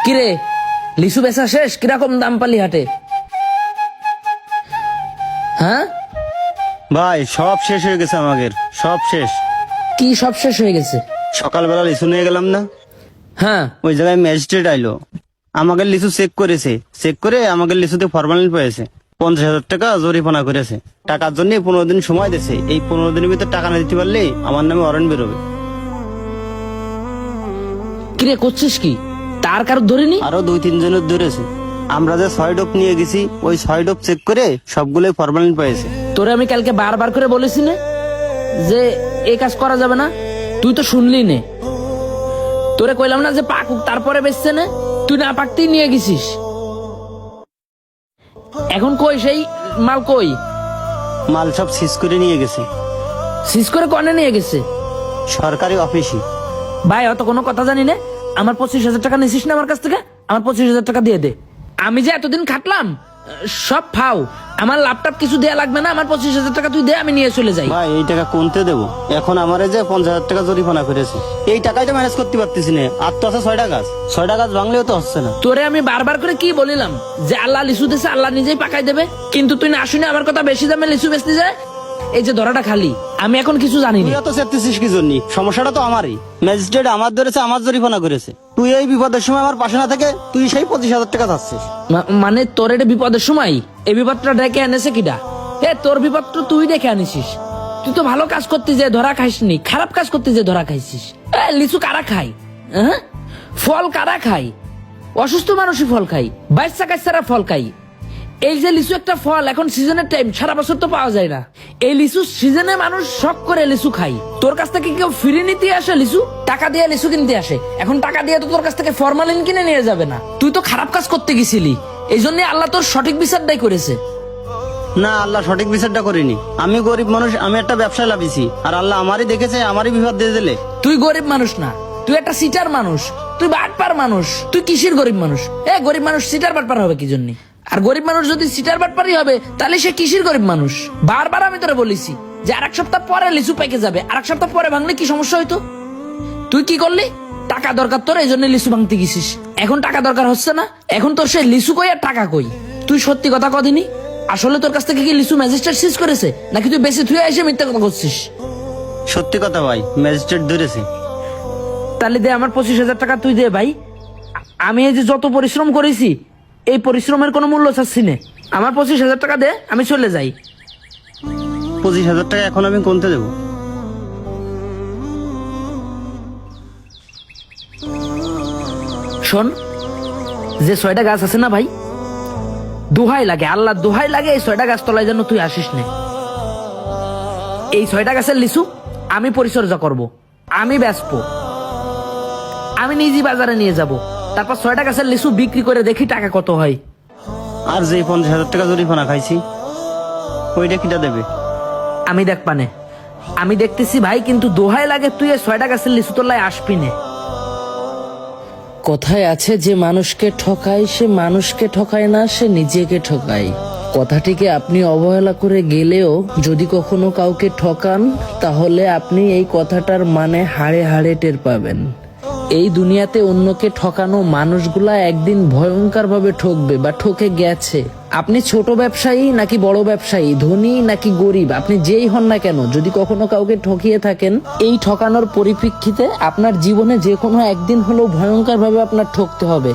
কিরে লিচু বেচা শেষ? কিরকম দাম পালি হাটে? হ্যাঁ ভাই সব শেষ হয়ে গেছে, আমাদের সব শেষ। কি সব শেষ হয়ে গেছে? সকালবেলা লিচু নিয়ে গেলাম না, হ্যাঁ ওই জায়গায় ম্যাজিস্ট্রেট আইলো, আমাদের লিচু চেক করেছে। চেক করে আমাদের লিচুতে ফরমালিন পেয়েছে, 50,000 টাকা জরিমানা করেছে। টাকার জন্য 15 দিন সময় দিয়েছে। এই 15 দিনের ভিতরে টাকা না দিতে পারলে আমার নামে ওয়ারেন্ট বেরোবে। কিরে করছিস কি? তার কারো ধরিনি? আরো 2-3 জনের ধরেছে। আমরা যে 6 ডোপ নিয়ে গেছি, ওই 6 ডোপ চেক করে সবগুলোই ফরমালিন পেয়েছে। তোরে আমি কালকে বারবার করে বলেছি না যে এই কাজ করা যাবে না? তুই তো শুনলি নে। তোরে কইলাম না যে পাকুক তারপরে বেচছে না? তুই না পাকতেই নিয়ে গেছিস। এখন কই সেই মাল? কই মাল সব সিজ করে নিয়ে গেছে সিজ করে? কনে নিয়ে গেছে? সরকারি অফিসে। ভাই অত কোনো কথা জানি না। আমার 25,000 টাকা নিছিস না আমার কাছ থেকে? আমার 25,000 টাকা দিয়ে দে। আমি যে এতদিন খাটলাম সব ফাও। আমার ল্যাপটপ কিছু দেয়া লাগবে না। আমার 25,000 টাকা তুই দে, আমি নিয়ে চলে যাই। ভাই এই টাকা কোনতে দেবো? এখন আমারে যে 50,000 টাকা জরিমানা করেছে, এই টাকাই তো ম্যানেজ করতে পারতেছি না। আর তো আছে 6টা গাছ, 6টা গাছ ভাঙলেও তো হচ্ছে না। তোরে আমি বারবার করে কি বলিলাম যে আল্লাহ লিচু দিছে, আল্লাহ নিজেই পাকাই দেবে, কিন্তু তুই না শুনে আমার কথা বেশি দামে লিচু বেচতে যায়। এই যে ধরাটা খালি, আমি এখন কিছু জানি তুই না। এত চেপতেছিস কি জন্য? সমস্যাটা তো আমারই। ম্যাজিস্ট্রেট আমার ধরেছে, আমার জরিমানা করেছে। তুই এই বিপদের সময় আমার পাশে না থেকে তুই সেই 25,000 টাকা চাচ্ছিস। মানে তোর এটা বিপদের সময় এই বিপদটা ডেকে এনেছে কিডা? তোর বিপদ তো তুই ডেকে আনিসিস। তুই তো ভালো কাজ করতে যে ধরা খাইসনি, খারাপ কাজ করতে যে ধরা খাইছিস। লিচু কারা খাই? হ্যাঁ, ফল কারা খাই? অসুস্থ মানুষই ফল খাই, বাচ্চা কাচ্চারা ফল খাই। এই যে লিচু একটা ফল, এখন সিজনের টাইম, সারা বছর তো পাওয়া যায় না। এই লিচু সিজনে মানুষ শখ করে লিচু খাই। তোর কাছ থেকে কেউ ফিরে নিতে আসে লিচু? টাকা দিয়ে লিচু কিনতে আসে। এখন টাকা দিয়ে তো তোর কাছ থেকে ফরমালিন কিনে নিয়ে যাবে না। তুই তো খারাপ কাজ করতে গেছিলি, এই জন্য আল্লাহ তোর সঠিক বিচারটাই করেছে। না, আল্লাহ সঠিক বিচারটা করিনি। আমি গরিব মানুষ, আমি একটা ব্যবসায় লাভিছি, আর আল্লাহ আমারই দেখেছে, আমারই বিপদ দিয়ে দিলে। তুই গরিব মানুষ না, তুই একটা সিটার মানুষ, তুই বাটপার মানুষ। তুই কিসের গরিব মানুষ? গরিব মানুষ সিটার বাটপার হবে কি জন্য? আর গরিব মানুষ যদি সিটার বাটপারই হবে তাহলে সে কিসের গরিব মানুষ? বারবার আমি তোরে বলেছি যে আরেক সপ্তাহ পরে লিচু পেকে যাবে, আরেক সপ্তাহ পরে ভাঙলে কি সমস্যা হইতো? তুই কি করলি? টাকা দরকার তোর, এই জন্য লিচু ভাঙতে গেছিস। এখন টাকা দরকার হচ্ছে না, এখন তোর সে লিচু কই আর টাকা কই? তুই সত্যি কথা কদিনি? আসলে তোর কাছ থেকে কি লিচু ম্যাজিস্ট্রেট সিজ করেছে, নাকি তুই বেশি থুয়ে এসে মিথ্যা কথা করছিস? সত্যি কথা ভাই, ম্যাজিস্ট্রেট ধরেছে। তাহলে দে আমার 25,000 টাকা তুই দে ভাই। আমি এই যে যত পরিশ্রম করেছি, এই পরিশ্রমের কোনো মূল্য চাচ্ছি না। আমার 25,000 টাকা দে, আমি চলে যাই। 25,000 টাকা এখন আমি কোনতে দেবো? শোন, যে 6টা গাছ আছে না ভাই, দোহাই লাগে, আল্লাহ দোহাই লাগে, এই 6টা গাছ তলায় যেন তুই আসিস না। এই 6টা গাছের লিচু আমি পরিচর্যা করব, আমি বেচবো, আমি নিজে বাজারে নিয়ে যাব। তারপর 6টা গাছের লিচু বিক্রি করে দেখি টাকা কত হয়। আর যে 50,000 টাকা জরিমানা খাইছি, ওইটা কিটা দেবে? আমি দেখ পানে, আমি দেখতেছি ভাই, কিন্তু দোহাই লাগে তুই এই 6টা গাছের লিচু তোলায় আসবি না। কথায় আছে যে মানুষকে ঠকায় সে মানুষকে ঠকায় না, সে নিজেকে ঠকায়। কথাটিকে আপনি অবহেলা করে গেলেও যদি কখনো কাউকে ঠকান, তাহলে আপনি এই কথাটার মানে হাড়ে হাড়ে টের পাবেন। এই দুনিয়াতে অন্যকে ঠকানো মানুষগুলা একদিন ভয়ঙ্কর ভাবে ঠকবে বা ঠকে গেছে। আপনি ছোট ব্যবসায়ী নাকি বড় ব্যবসায়ী, ধনী নাকি গরিব, আপনি যেই হন না কেন, যদি কখনো কাউকে ঠকিয়ে থাকেন, এই ঠকানোর পরিপ্রেক্ষিতে আপনার জীবনে যে কোনো একদিন হলেও ভয়ঙ্কর ভাবে আপনার ঠকতে হবে।